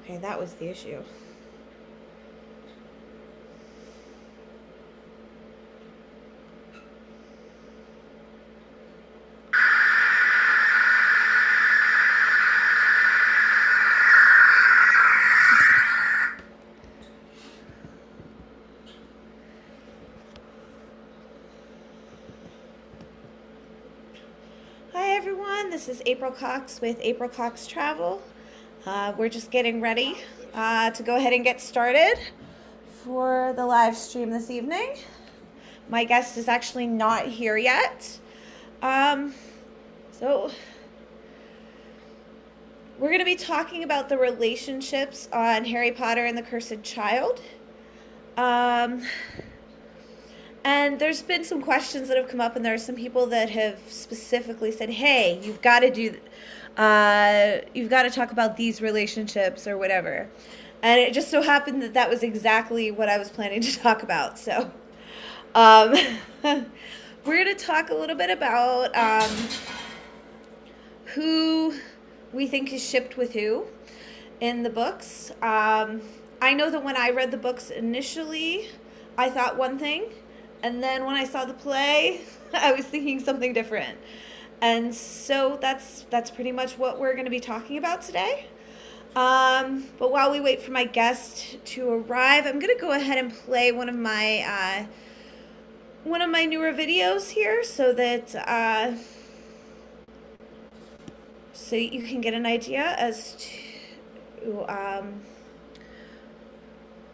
Okay, that was the issue. Hi everyone, this is April Cox with April Cox Travel. We're just getting ready to go ahead and get started for the live stream this evening. My guest is actually not here yet. So we're going to be talking about the relationships on Harry Potter and the Cursed Child. And there's been some questions that have come up, and there are some people that have specifically said, hey, you've got to talk about these relationships or whatever. And it just so happened that that was exactly what I was planning to talk about. So we're going to talk a little bit about who we think is shipped with who in the books. I know that when I read the books initially, I thought one thing. And then when I saw the play, I was thinking something different. And so that's pretty much what we're going to be talking about today. But while we wait for my guest to arrive, I'm going to go ahead and play one of my newer videos here so that so you can get an idea as to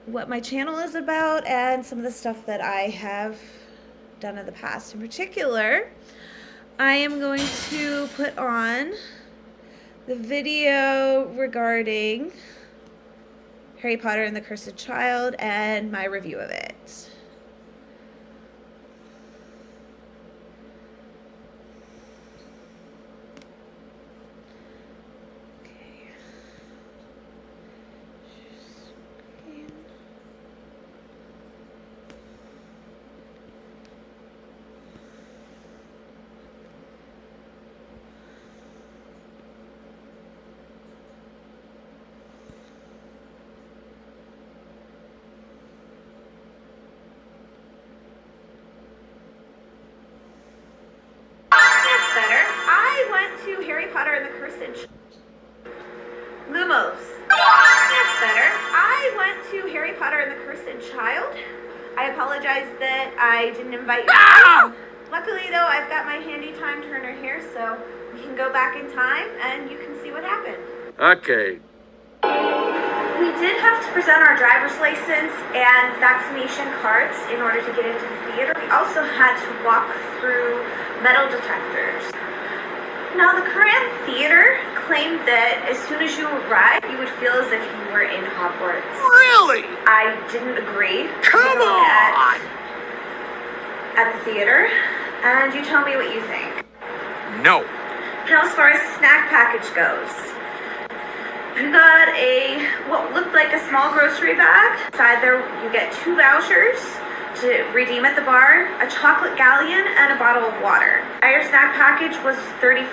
what my channel is about and some of the stuff that I have done in the past. In particular, I am going to put on the video regarding Harry Potter and the Cursed Child and my review of it. Harry Potter and the Cursed Lumos. That's better. I went to Harry Potter and the Cursed Child. I apologize that I didn't invite you. Luckily though, I've got my handy time turner here, so we can go back in time and you can see what happened. Okay. We did have to present our driver's license and vaccination cards in order to get into the theater. We also had to walk through metal detectors. Now, the Korean theater claimed that as soon as you arrived, you would feel as if you were in Hogwarts. Really? I didn't agree. Come on! At the theater, and you tell me what you think. No. Now, as far as the snack package goes, you got what looked like a small grocery bag. Inside there, you get 2 vouchers to redeem at the bar, a chocolate galleon, and a bottle of water. Our snack package was $35.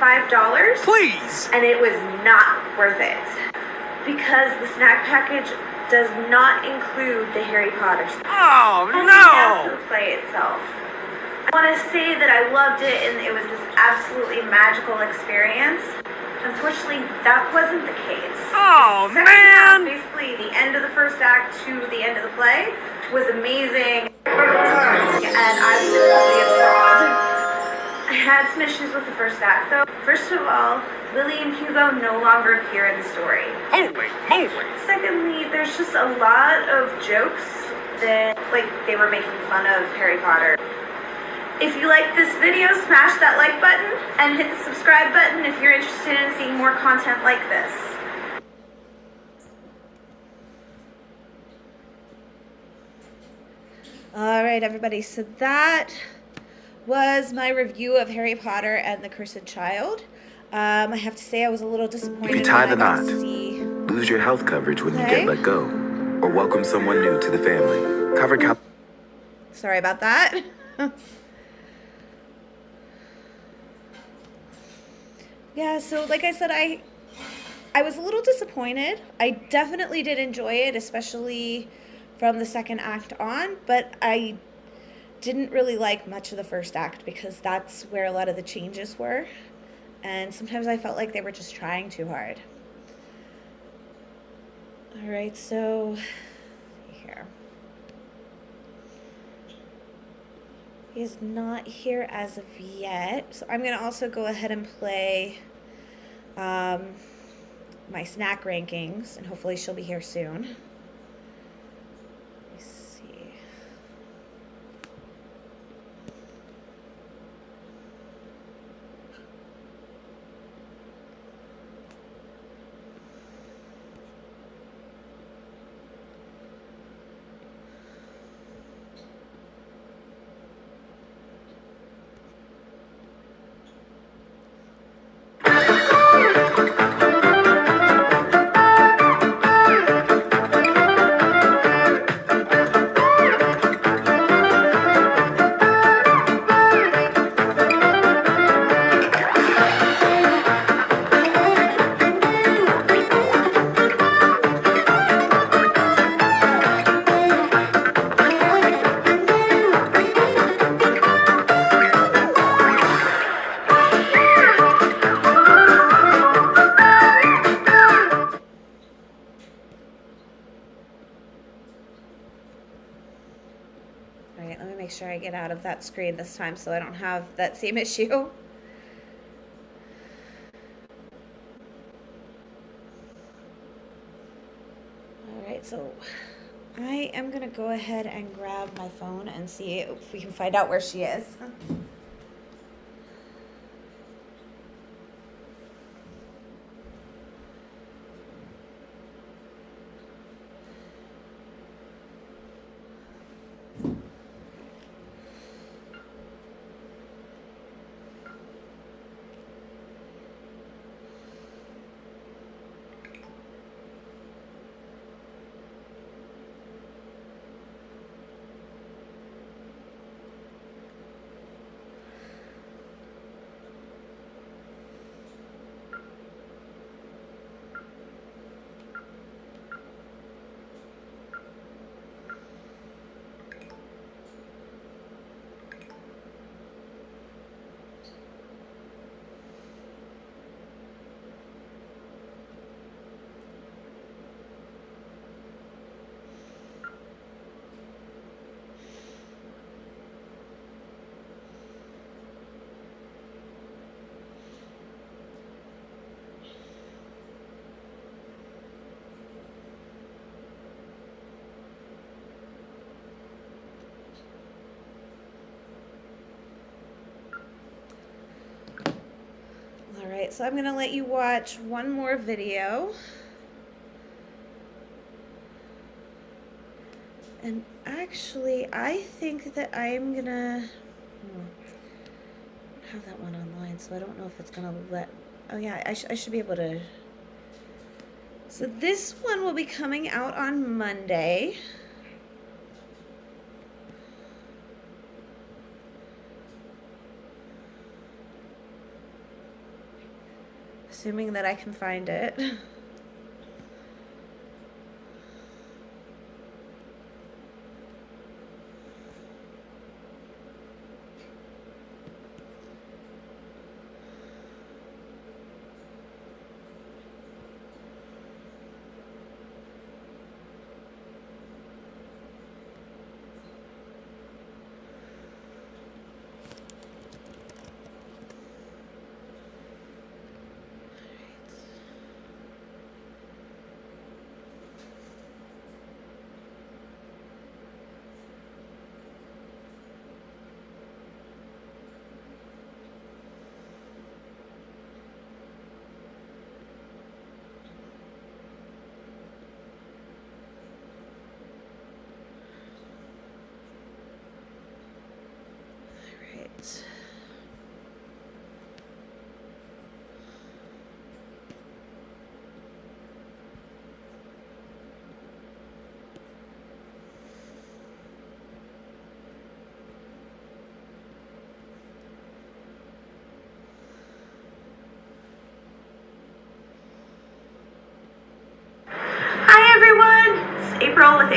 Please! And it was not worth it. Because the snack package does not include the Harry Potter stuff. Oh, and no! the play itself. I want to say that I loved it and it was this absolutely magical experience. Unfortunately, that wasn't the case. Oh, Second man! half, basically the end of the first act to the end of the play, was amazing. And I was really applauded. I had some issues with the first act though. First of all, Lily and Hugo no longer appear in the story. Holy moly! Secondly, there's just a lot of jokes that, like, they were making fun of Harry Potter. If you like this video, smash that like button and hit the subscribe button if you're interested in seeing more content like this. All right, everybody, so that was my review of Harry Potter and the Cursed Child. I have to say I was a little disappointed. If you tie the knot, see... lose your health coverage when you get let go, or welcome someone new to the family. Cover Sorry about that. Yeah, so like I said, I was a little disappointed. I definitely did enjoy it, especially from the second act on, but I didn't really like much of the first act because that's where a lot of the changes were. And sometimes I felt like they were just trying too hard. All right, so here. He is not here as of yet. So I'm going to also go ahead and play my snack rankings, and hopefully she'll be here soon. Let me see. All right, let me make sure I get out of that screen this time so I don't have that same issue. All right, so I am gonna go ahead and grab my phone and see if we can find out where she is. All right, so I'm going to let you watch one more video. And actually, I think that I'm going to have that one online, so I don't know if it's going to let... Oh, yeah, I should be able to... So this one will be coming out on Monday. Assuming that I can find it. Right.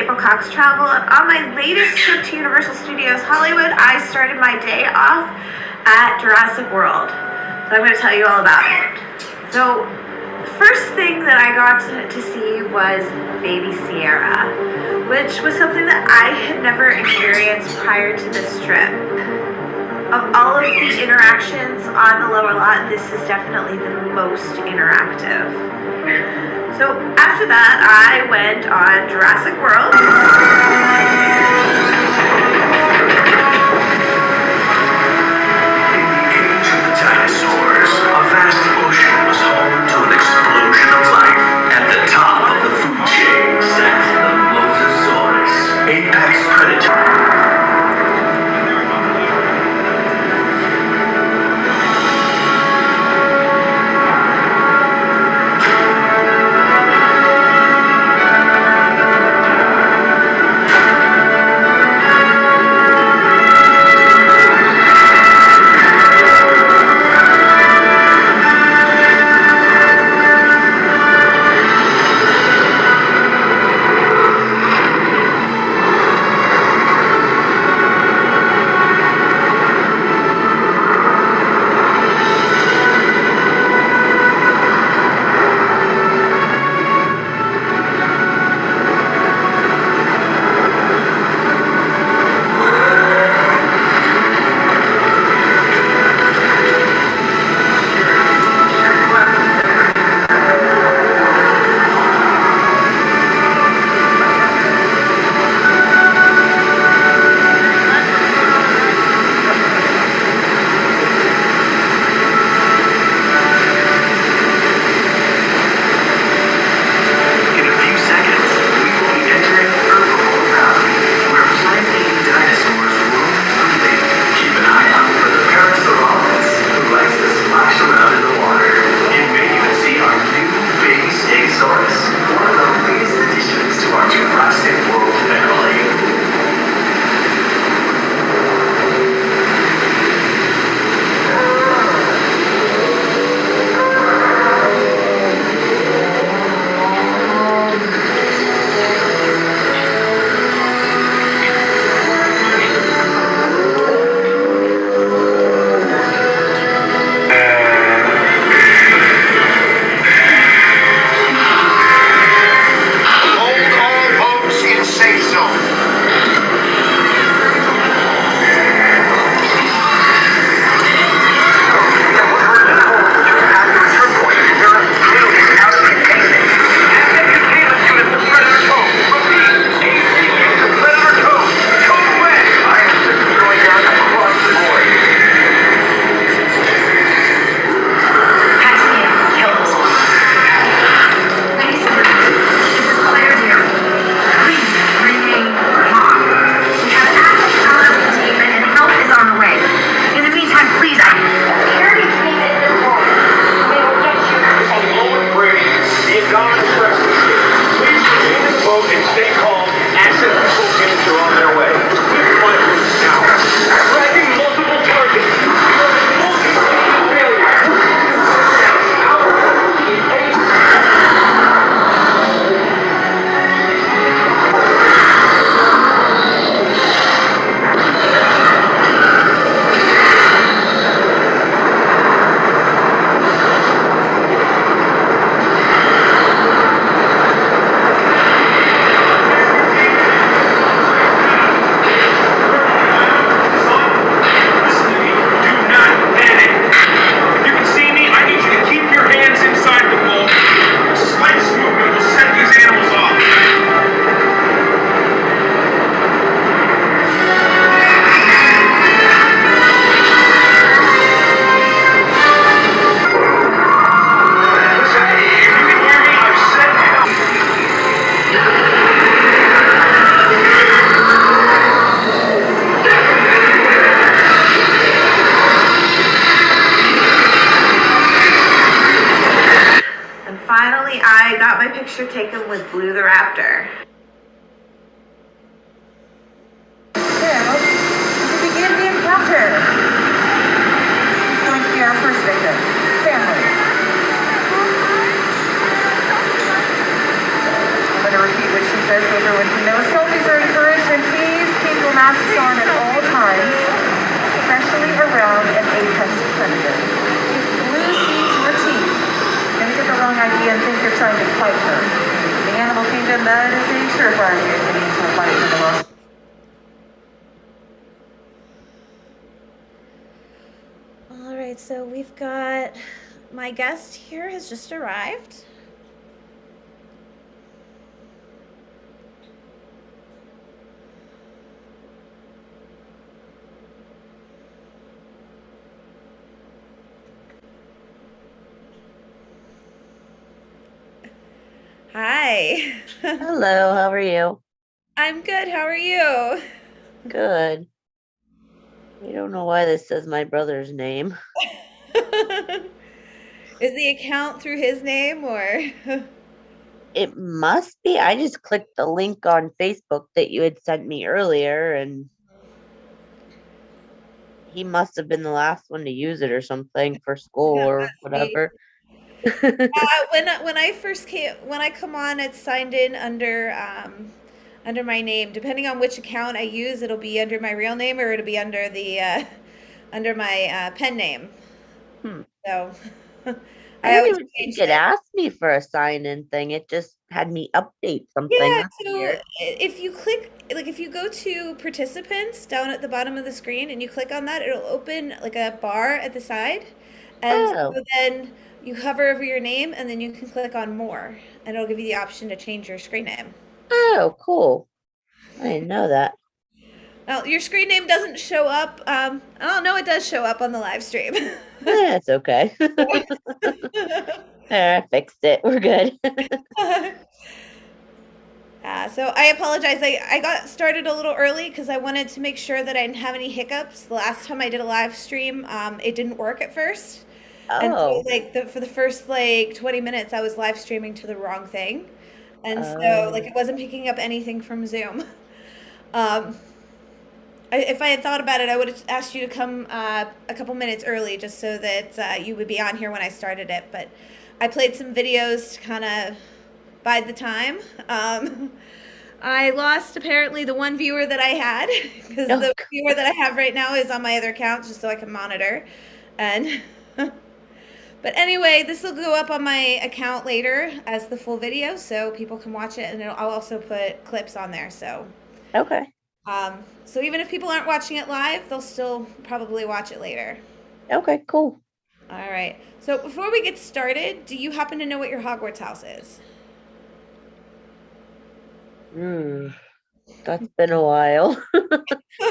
April Cox Travel, and on my latest trip to Universal Studios Hollywood, I started my day off at Jurassic World. So I'm going to tell you all about it. So, the first thing that I got to see was Baby Sierra, which was something that I had never experienced prior to this trip. Of all of the interactions on the lower lot, this is definitely the most interactive. So after that, I went on Jurassic World. In the age of the dinosaurs, a vast ocean was home to an explosion of life. At the top of the food chain sat the Mosasaurus, apex predator. I got my picture taken with Blue the Raptor. To begin the encounter, he's going to be our first victim. Family. I'm going to repeat what she says to everyone to know selfies are encouraged and please keep your masks on at all times, especially around an apex predator. If Blue sees your teeth, don't get the wrong idea and think you're trying to fight her. In the animal kingdom, that is a surefire way of getting into a fight with the lost. All right, so we've got my guest here has just arrived. Hi. Hello, how are you? I'm good. How are you? Good. I don't know why this says my brother's name. Is the account through his name or? It must be. I just clicked the link on Facebook that you had sent me earlier, and he must have been the last one to use it or something for school or Must be. whatever. When I first when I come on, it's signed in under my name. Depending on which account I use, it'll be under my real name or it'll be under the under my pen name. So I didn't even think it asked me for a sign-in thing. It just had me update something. Yeah, That's so weird. if you click, like if you go to participants down at the bottom of the screen and you click on that, it'll open like a bar at the side. And so then you hover over your name and then you can click on more and it'll give you the option to change your screen name. Oh, cool. I didn't know that. Well, your screen name doesn't show up. Oh, no, it does show up on the live stream. It's okay. I fixed it. We're good. So I apologize. I got started a little early because I wanted to make sure that I didn't have any hiccups. The last time I did a live stream, it didn't work at first. And so for the first 20 minutes, I was live streaming to the wrong thing. And so it wasn't picking up anything from Zoom. If I had thought about it, I would have asked you to come a couple minutes early just so that you would be on here when I started it. But I played some videos to kind of bide the time. I lost apparently the one viewer that I had because the viewer that I have right now is on my other account just so I can monitor. And but anyway, this will go up on my account later as the full video so people can watch it, and I'll also put clips on there. So okay. So even if people aren't watching it live, they'll still probably watch it later. Okay, cool. All right. So before we get started, do you happen to know what your Hogwarts house is? That's been a while.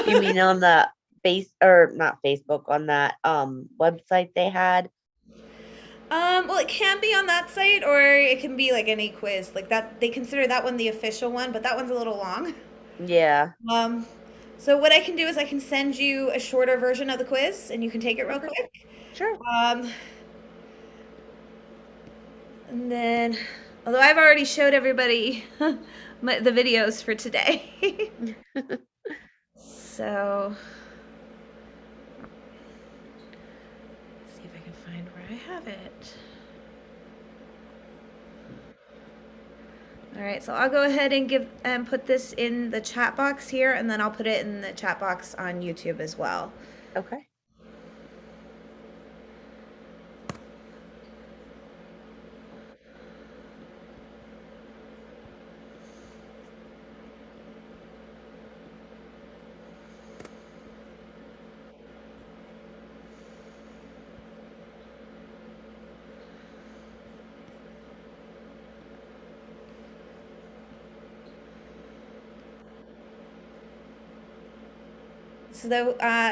You mean on that not Facebook, on that website they had? Well, it can be on that site or it can be like any quiz. Like that, they consider that one the official one, but that one's a little long. Yeah. So what I can do is I can send you a shorter version of the quiz and you can take it real quick. Sure. And then, although I've already showed everybody the videos for today. So, let's see if I can find where I have it. All right, so I'll go ahead and put this in the chat box here, and then I'll put it in the chat box on YouTube as well. Okay.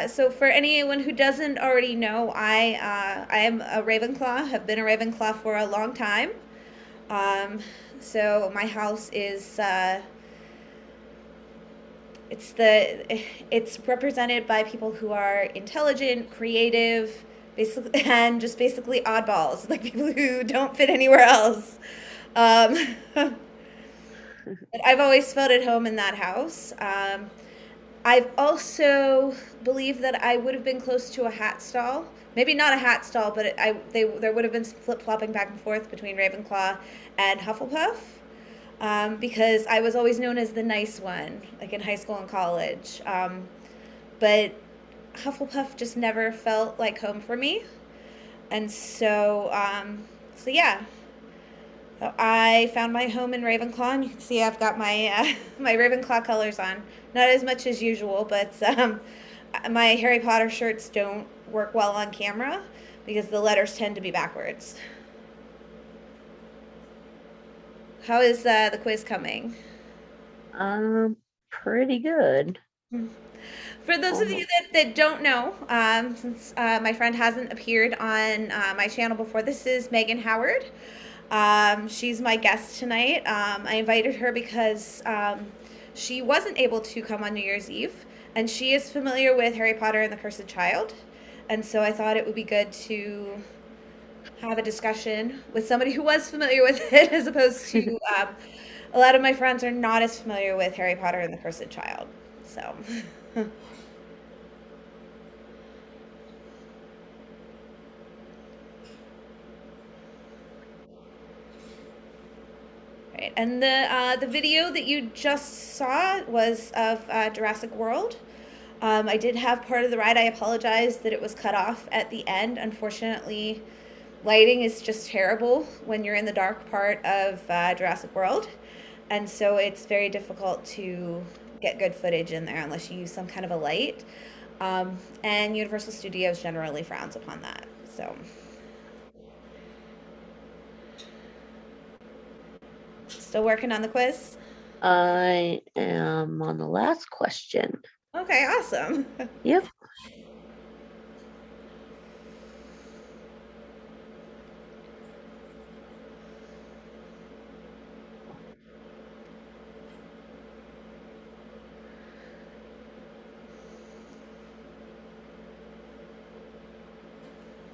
So for anyone who doesn't already know, I am a Ravenclaw, have been a Ravenclaw for a long time. So my house is, it's represented by people who are intelligent, creative, basically, and just basically oddballs, like people who don't fit anywhere else. But I've always felt at home in that house. I've also believed that I would have been close to a hat stall. Maybe not a hat stall, but there would have been some flip-flopping back and forth between Ravenclaw and Hufflepuff. because I was always known as the nice one, like in high school and college. But Hufflepuff just never felt like home for me. And so, yeah. So I found my home in Ravenclaw, and you can see I've got my my Ravenclaw colors on. Not as much as usual, but my Harry Potter shirts don't work well on camera because the letters tend to be backwards. How is the quiz coming? Pretty good. For those of you that don't know, since my friend hasn't appeared on my channel before, this is Megan Howard. She's my guest tonight. I invited her because she wasn't able to come on New Year's Eve, and she is familiar with Harry Potter and the Cursed Child, and so I thought it would be good to have a discussion with somebody who was familiar with it, as opposed to a lot of my friends are not as familiar with Harry Potter and the Cursed Child. So. Right. And the video that you just saw was of Jurassic World. I did have part of the ride. I apologize that it was cut off at the end. Unfortunately, lighting is just terrible when you're in the dark part of Jurassic World. And so it's very difficult to get good footage in there unless you use some kind of a light. And Universal Studios generally frowns upon that. So. Still working on the quiz? I am on the last question. Okay, awesome. Yep.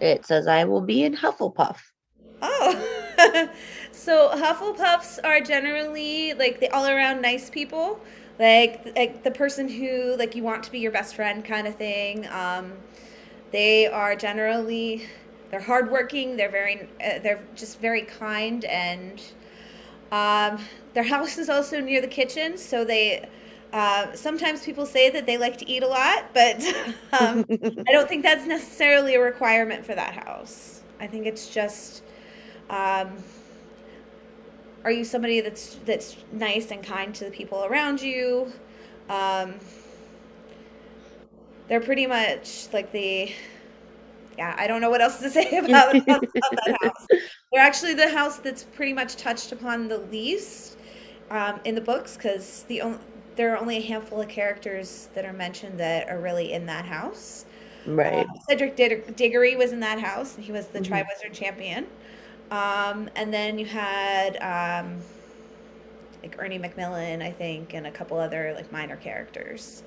It says I will be in Hufflepuff. Oh, so Hufflepuffs are generally like the all-around nice people, like the person who like you want to be your best friend kind of thing. They are generally they're hardworking. They're just very kind, and their house is also near the kitchen, so they. Sometimes people say that they like to eat a lot, but I don't think that's necessarily a requirement for that house. I think it's just, are you somebody that's nice and kind to the people around you? They're pretty much like I don't know what else to say about that house. They're actually the house that's pretty much touched upon the least in the books, because there are only a handful of characters that are mentioned that are really in that house. Right. Cedric Diggory was in that house, and he was the Triwizard Champion. And then you had like Ernie Macmillan, I think, and a couple other like minor characters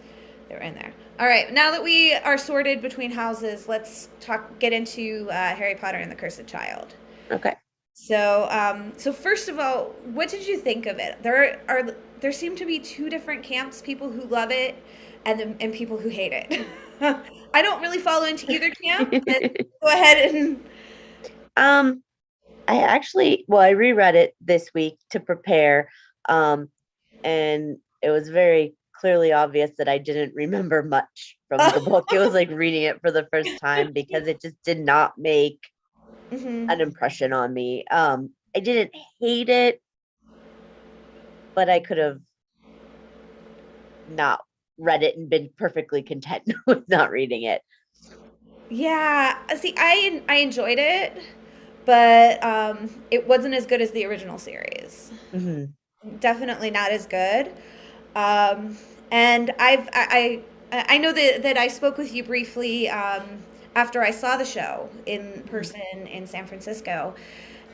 that were in there. All right, now that we are sorted between houses, let's get into Harry Potter and the Cursed Child. Okay. So, first of all, what did you think of it? There seem to be two different camps: people who love it, and people who hate it. I don't really fall into either camp. But go ahead and. I reread it this week to prepare, and it was very clearly obvious that I didn't remember much from the book. It was like reading it for the first time because it just did not make an impression on me. I didn't hate it, but I could have not read it and been perfectly content with not reading it. Yeah, see, I enjoyed it, but it wasn't as good as the original series. Definitely not as good. And I know that I spoke with you briefly after I saw the show in person in San Francisco,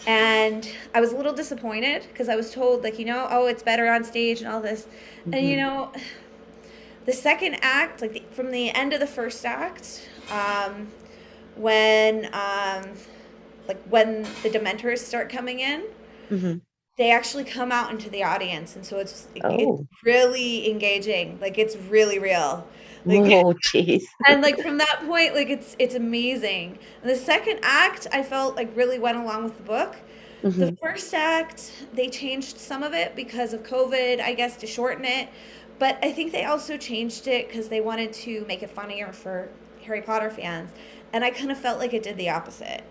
and I was a little disappointed because I was told, like, it's better on stage and all this. And the second act, like from the end of the first act, when the Dementors start coming in, they actually come out into the audience, and so it's really engaging. Like, it's really real. Like, oh, jeez. And like from that point, like it's amazing. And the second act, I felt like really went along with the book. The Mhm. first act, they changed some of it because of COVID, I guess, to shorten it. But I think they also changed it because they wanted to make it funnier for Harry Potter fans. And I kind of felt like it did the opposite.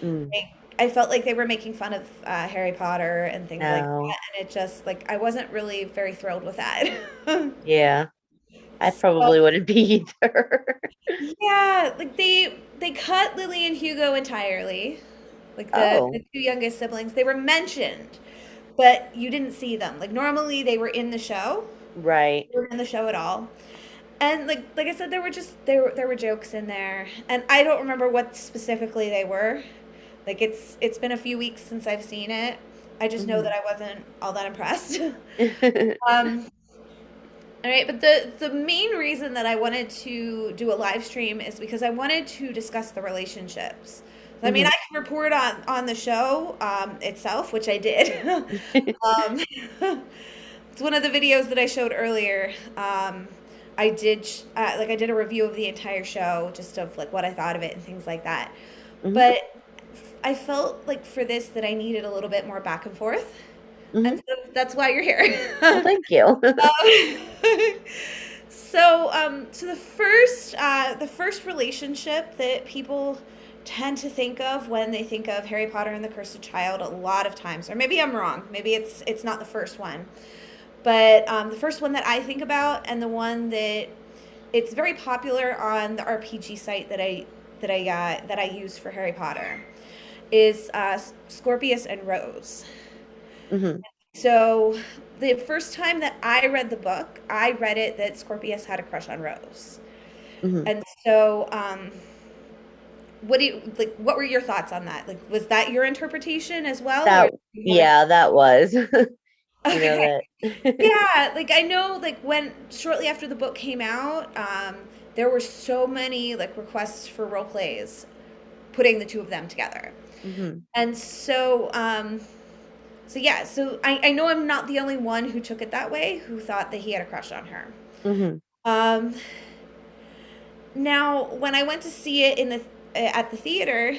Mm. Like, I felt like they were making fun of Harry Potter and things like Oh, that. And it just, like, I wasn't really very thrilled with that. yeah. I So, probably wouldn't be either. yeah, like they cut Lily and Hugo entirely. Like the Oh, two youngest siblings, they were mentioned, but you didn't see them. Like normally they were in the show. right. They weren't in the show at all. And like I said, there were just there were jokes in there, and I don't remember what specifically they were. Like it's been a few weeks since I've seen it. I just know Mhm. that I wasn't all that impressed. um, all right, but the main reason that I wanted to do a live stream is because I wanted to discuss the relationships. I mean, I Mhm. can report on the show itself, which I did. It's one of the videos that I showed earlier. I did like I did a review of the entire show, just of like what I thought of it and things like that. Mhm. But I felt like for this that I needed a little bit more back and forth, and Mhm. so that's why you're here. Well, thank you. So the first relationship that people tend to think of when they think of Harry Potter and the Cursed Child, a lot of times, or maybe I'm wrong, maybe it's not the first one, but the first one that I think about, and the one that it's very popular on the RPG site that I use for Harry Potter, is Scorpius and Rose. Mhm. So the first time that I read the book, I read it that Scorpius had a crush on Rose. Mhm. And so what do you like what were your thoughts on that? Like was that your interpretation as well, or That, yeah, that was. You know okay. that. Yeah, like I know like when shortly after the book came out, there were so many like requests for role plays putting the two of them together. Mhm. And so yeah, so I know I'm not the only one who took it that way, who thought that he had a crush on her. Mhm. Um, Now, when I went to see it at the theater,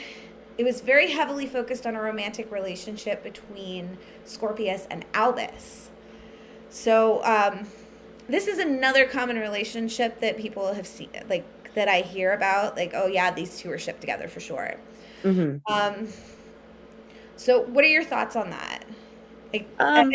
it was very heavily focused on a romantic relationship between Scorpius and Albus. So this is another common relationship that people have seen, like that I hear about. Like, oh yeah, these two are shipped together for sure. Mhm. Um, so what are your thoughts on that? Like, I Um,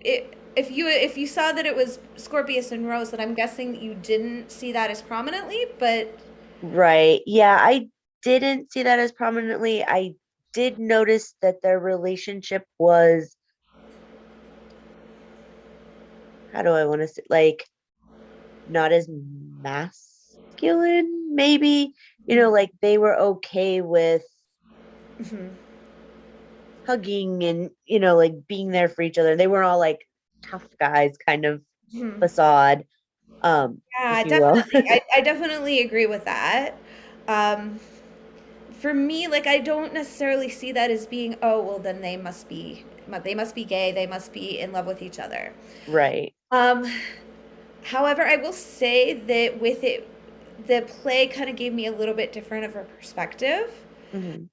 mean, if you saw that it was Scorpius and Rose, then I'm guessing you didn't see that as prominently, but right. Yeah, I didn't see that as prominently. I did notice that their relationship was, how do I want to say, like, not as masculine, maybe. Like they were okay with mhm, hugging and, like being there for each other. They weren't all like tough guys kind of mhm. facade, Yeah, if you will. definitely. I definitely agree with that. Um, for me, like I don't necessarily see that as being, oh, well, then they must be gay, they must be in love with each other. Right. Um, However, I will say that with it, the play kind of gave me a little bit different of a perspective. Hmm.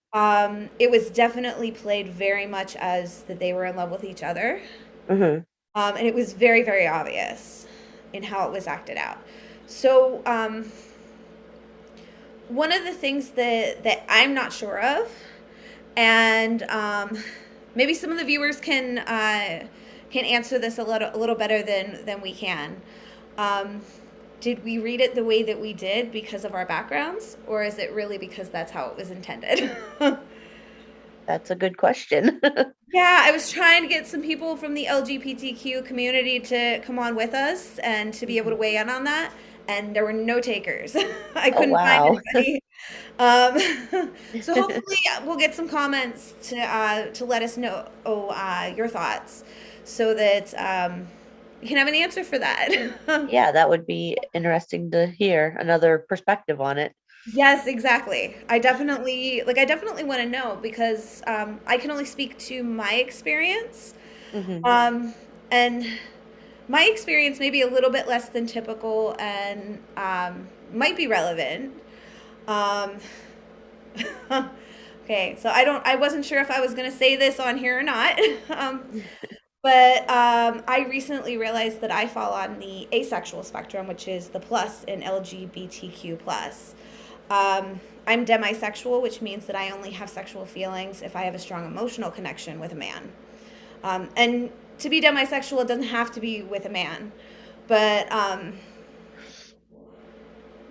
It was definitely played very much as that they were in love with each other. Hmm. And it was very, very obvious in how it was acted out. So, one of the things that I'm not sure of, and maybe some of the viewers can answer this a little better than we can. Um, did we read it the way that we did because of our backgrounds, or is it really because that's how it was intended? That's a good question. Yeah, I was trying to get some people from the LGBTQ community to come on with us and to be able to Mhm. weigh in on that, and there were no takers. I Oh, couldn't find wow. anybody. So hopefully we'll get some comments to let us know your thoughts, so that we can have an answer for that. Yeah, that would be interesting to hear another perspective on it. Yes, exactly. I definitely want to know because I can only speak to my experience. Hmm. Um, and my experience may be a little bit less than typical and might be relevant. Um, Okay, so I wasn't sure if I was going to say this on here or not. But I recently realized that I fall on the asexual spectrum, which is the plus in LGBTQ plus. I'm demisexual, which means that I only have sexual feelings if I have a strong emotional connection with a man. And to be demisexual, it doesn't have to be with a man, but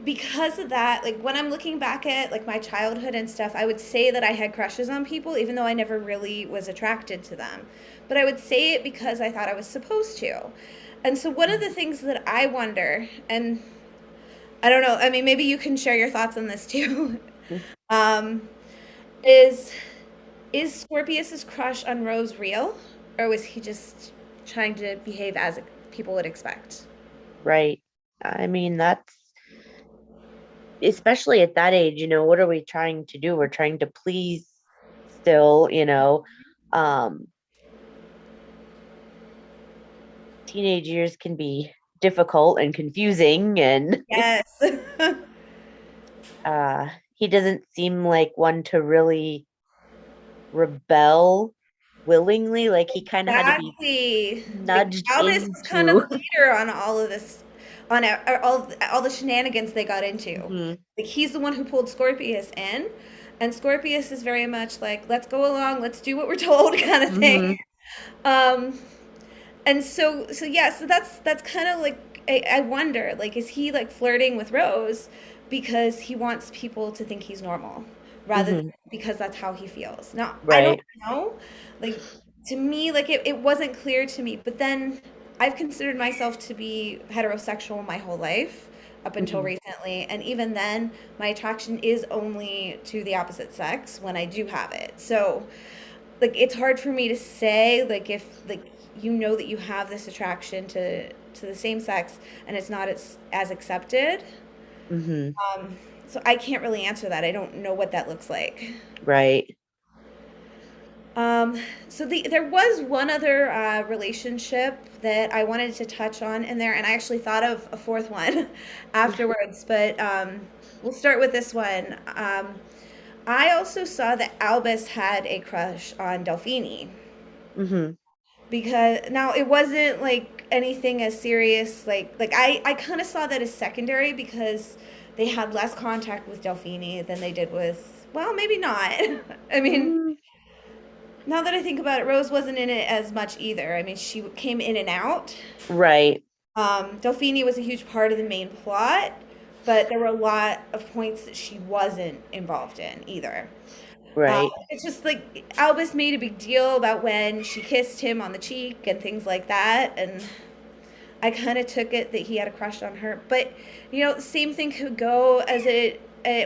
because of that, like when I'm looking back at like my childhood and stuff, I would say that I had crushes on people, even though I never really was attracted to them. But I would say it because I thought I was supposed to. And so one of the things that I wonder, and I don't know, I mean, maybe you can share your thoughts on this too, um, is Scorpius's crush on Rose real, or was he just trying to behave as people would expect? Right. I mean, that's especially at that age, what are we trying to do? We're trying to please still, um, teenage years can be difficult and confusing, and Yes. he doesn't seem like one to really rebel willingly. Like he kind of had to be Exactly. Like nudged Albus was kind of into. the leader on all of this, on all the shenanigans they got into. Mhm, Like he's the one who pulled Scorpius in, and Scorpius is very much like, let's go along, let's do what we're told, kind of thing. mhm, Um, and so yeah, so that's kind of like I wonder, like, is he like flirting with Rose because he wants people to think he's normal, rather than mhm. because that's how he feels? Now, I don't Right. know. Like to me, like it wasn't clear to me. But then I've considered myself to be heterosexual my whole life up until Mhm, recently, and even then, my attraction is only to the opposite sex when I do have it. So like it's hard for me to say like if like that you have this attraction to the same sex and it's not as accepted. mhm. So I can't really answer that. I don't know what that looks like. Right. um so there was one other relationship that I wanted to touch on in there, and I actually thought of a fourth one afterwards, but we'll start with this one. I also saw that Albus had a crush on Delphine, Mhm. because now it wasn't like anything as serious, like I kind of saw that as secondary because they had less contact with Delphine than they did with, well, maybe not. I mean, Mm, now that I think about it, Rose wasn't in it as much either. I mean, she came in and out. right. Delphine was a huge part of the main plot, but there were a lot of points that she wasn't involved in either. Right. It's just like Albus made a big deal about when she kissed him on the cheek and things like that, and I kind of took it that he had a crush on her. But the same thing could go as it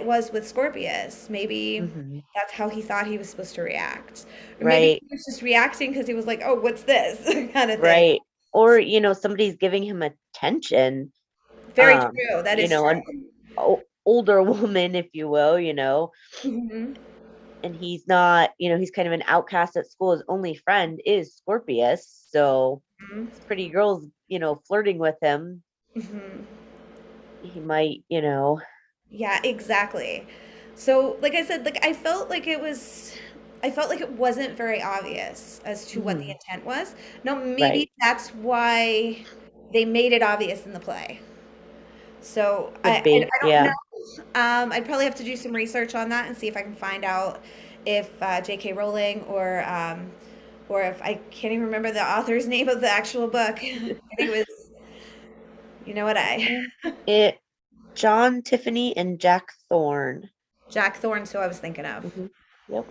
was with Scorpius. Maybe Mhm. that's how he thought he was supposed to react, or maybe Right. he was just reacting because he was like, "Oh, what's this?" kind of thing. Right. Or, somebody's giving him attention. Very true. That is An true. older woman, if you will, Hmm. and he's not, he's kind of an outcast at school. His only friend is Scorpius. So this pretty girl's, flirting with him. Hmm. He might, Yeah, exactly. So, like I said, like I felt like it wasn't very obvious as to what the mhm, intent was. Now, right. maybe that's why they made it obvious in the play. So Could be. I don't Yeah. know. I'd probably have to do some research on that and see if I can find out if J.K. Rowling or if I can't even remember the author's name of the actual book. I think it was, you know what I It John Tiffany and Jack Thorne. Jack Thorne's who I was thinking of. Hmm. Yep.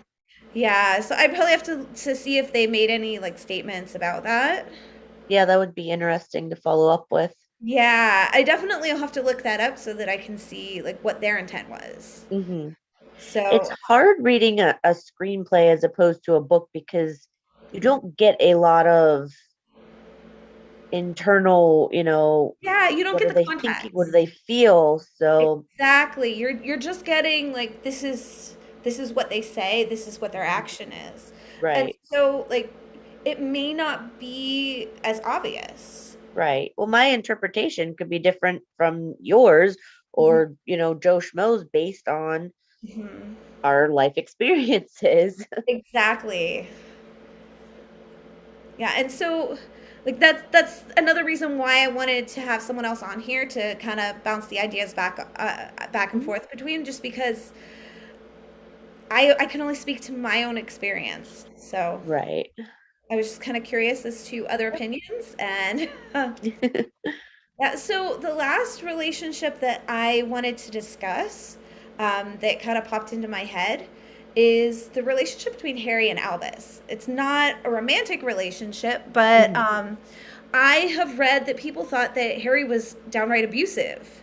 Yeah, so I'd probably have to see if they made any like statements about that. Yeah, that would be interesting to follow up with. Yeah, I definitely will have to look that up so that I can see like what their intent was. Hmm. It's So, hard reading a screenplay as opposed to a book because you don't get a lot of internal, yeah, you don't what get are the they thinking? What do context. they feel? So, Exactly. You're just getting like this is what they say, this is what their action is. And right, so like it may not be as obvious. right. Well, my interpretation could be different from yours Mhm. or, Joe Schmo's based on Mhm. our life experiences. Exactly. Yeah, and so like that's another reason why I wanted to have someone else on here to kind of bounce the ideas back and forth between, just because I can only speak to my own experience. So Right. I was just kind of curious as to other opinions, and yeah. So the last relationship that I wanted to discuss, that kind of popped into my head, is the relationship between Harry and Albus. It's not a romantic relationship, but Mhm. I have read that people thought that Harry was downright abusive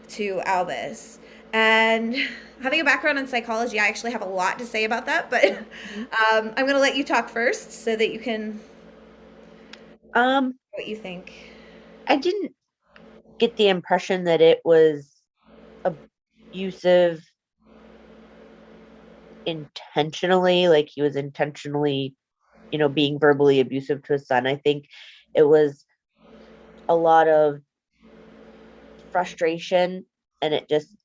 to Albus. And having a background in psychology, I actually have a lot to say about that, but Mhm. I'm going to let you talk first so that you can Um, what you think. I didn't get the impression that it was abusive intentionally, like he was intentionally, being verbally abusive to his son. I think it was a lot of frustration, and it just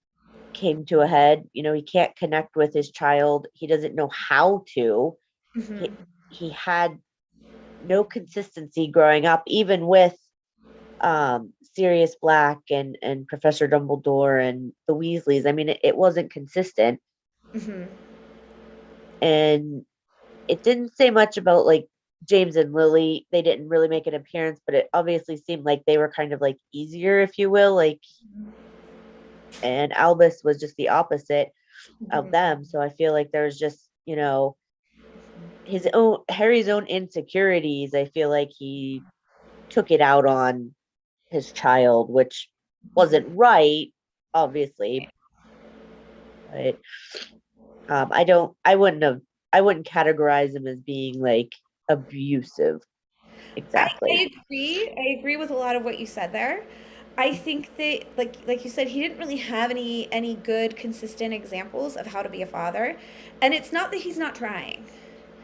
came to a head. He can't connect with his child. He doesn't know how to. He, Hmm. he had no consistency growing up, even with Sirius Black and Professor Dumbledore and the Weasleys. I mean, it wasn't consistent. Hmm. And it didn't say much about like James and Lily. They didn't really make an appearance, but it obviously seemed like they were kind of like easier, if you will. Like, and Albus was just the opposite of Hmm. them. So I feel like there's just, his own Harry's own insecurities. I feel like he took it out on his child, which wasn't right, obviously. But I wouldn't categorize him as being like abusive exactly. I agree with a lot of what you said there. I think that like you said, he didn't really have any good consistent examples of how to be a father. And it's not that he's not trying.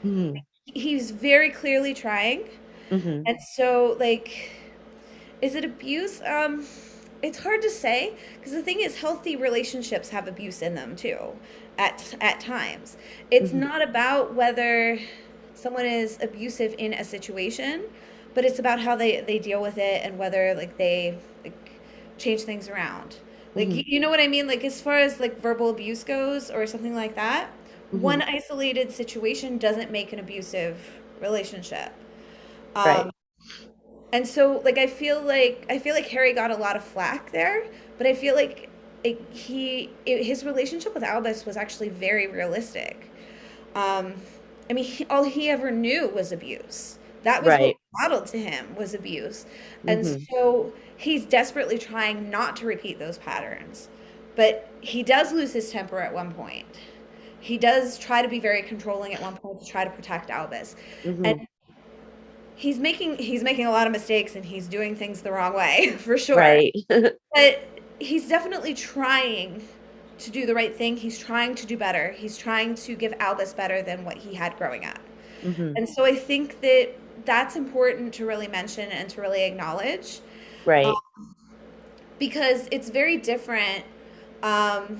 Hmm. He's very clearly trying. Hmm. And so like, is it abuse? It's hard to say, because the thing is, healthy relationships have abuse in them too, at times. It's Hmm. not about whether someone is abusive in a situation, but it's about how they deal with it, and whether like they like change things around. Like Hmm. you know what I mean? Like as far as like verbal abuse goes or something like that, Hmm. one isolated situation doesn't make an abusive relationship. Um, Right. and so like I feel like Harry got a lot of flack there, but I feel like his relationship with Albus was actually very realistic. Um, I mean, all he ever knew was abuse. That was what Right. was modeled to him, was abuse. And Hmm. so he's desperately trying not to repeat those patterns. But he does lose his temper at one point. He does try to be very controlling at one point to try to protect Albus. And Hmm. he's making a lot of mistakes, and he's doing things the wrong way for sure. Right. But he's definitely trying to do the right thing. He's trying to do better. He's trying to give Albus better than what he had growing up. Hmm. And so I think that that's important to really mention and to really acknowledge, um, Right. because it's very different, um,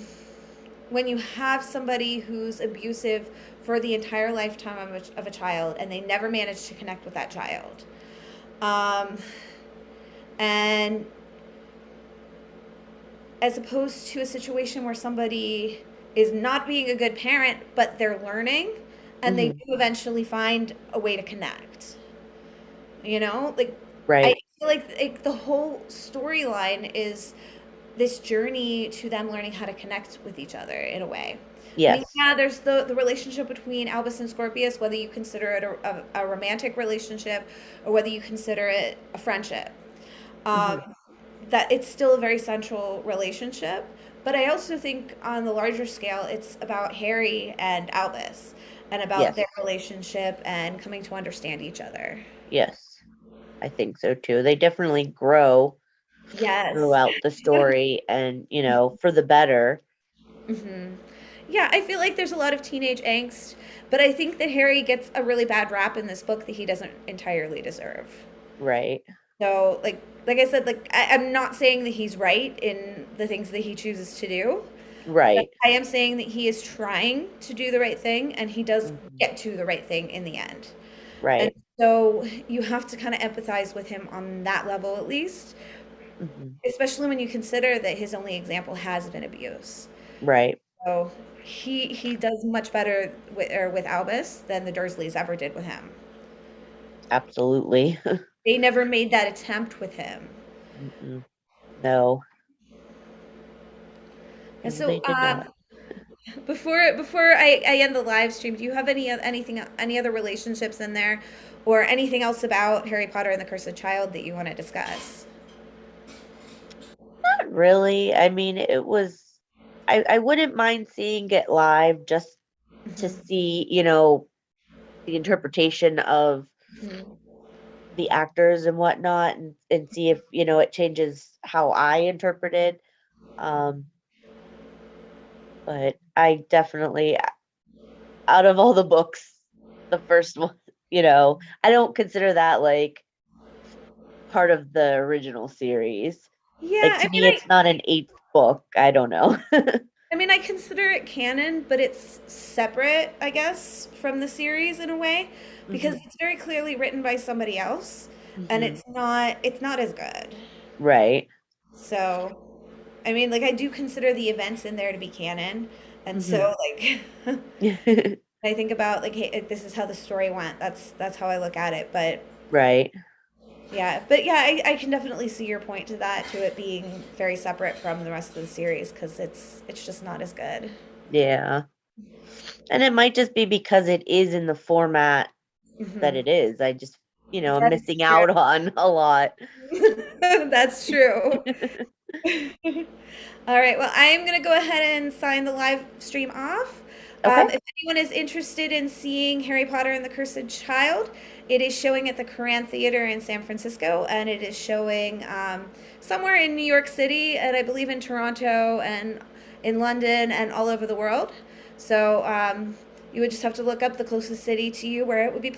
when you have somebody who's abusive for the entire lifetime of a child, and they never manage to connect with that child. Um, and as opposed to a situation where somebody is not being a good parent, but they're learning, and they Hmm. do eventually find a way to connect. Like I Right. feel like the whole storyline is this journey to them learning how to connect with each other in a way. I mean, Yes. yeah, there's the relationship between Albus and Scorpius, whether you consider it a romantic relationship or whether you consider it a friendship. Hmm. Um, that it's still a very central relationship. But I also think on the larger scale, it's about Harry and Albus, and about Yes. their relationship and coming to understand each other. Yes. I think so too. They definitely grow Yes. throughout the story, and, for the better. Hmm. Yeah, I feel like there's a lot of teenage angst, but I think that Harry gets a really bad rap in this book that he doesn't entirely deserve. Right. So, like I said, like I'm not saying that he's right in the things that he chooses to do, Right. I am saying that he is trying to do the right thing, and he does Mhm. get to the right thing in the end. And Right. so you have to kind of empathize with him on that level at least, Mhm. especially when you consider that his only example has been abuse. Right. So he does much better with Albus than the Dursleys ever did with him. Absolutely. They never made that attempt with him. Mm-mm. No. And No, so they did not. before I end the live stream, do you have any other relationships in there, or anything else about Harry Potter and the Cursed Child that you want to discuss? Not really. I mean, it was I wouldn't mind seeing it live just to Mhm. see, the interpretation of Mhm. the actors and whatnot and see if, it changes how I interpreted. Um, but I definitely out of all the books, the first one, I don't consider that like part of the original series. Yeah, Like to me it's not an eighth book. I don't know. I mean, I consider it canon, but it's separate, I guess, from the series in a way, because Mhm. it's very clearly written by somebody else, and Mhm. it's not as good. Right. So, I mean, like I do consider the events in there to be canon, and Mhm. so like I think about like, hey, this is how the story went. That's how I look at it. Right. But yeah, I can definitely see your point to that, to it being very separate from the rest of the series because it's just not as good. Yeah. And it might just be because it is in the format that Hmm. it is. I just, I'm That is missing true. out on a lot. That's true. All right. Well, I am going to go ahead and sign the live stream off. Okay. If anyone is interested in seeing Harry Potter and the Cursed Child, it is showing at the Koran Theater in San Francisco, and it is showing somewhere in New York City, and I believe in Toronto, and in London, and all over the world. So you would just have to look up the closest city to you where it would be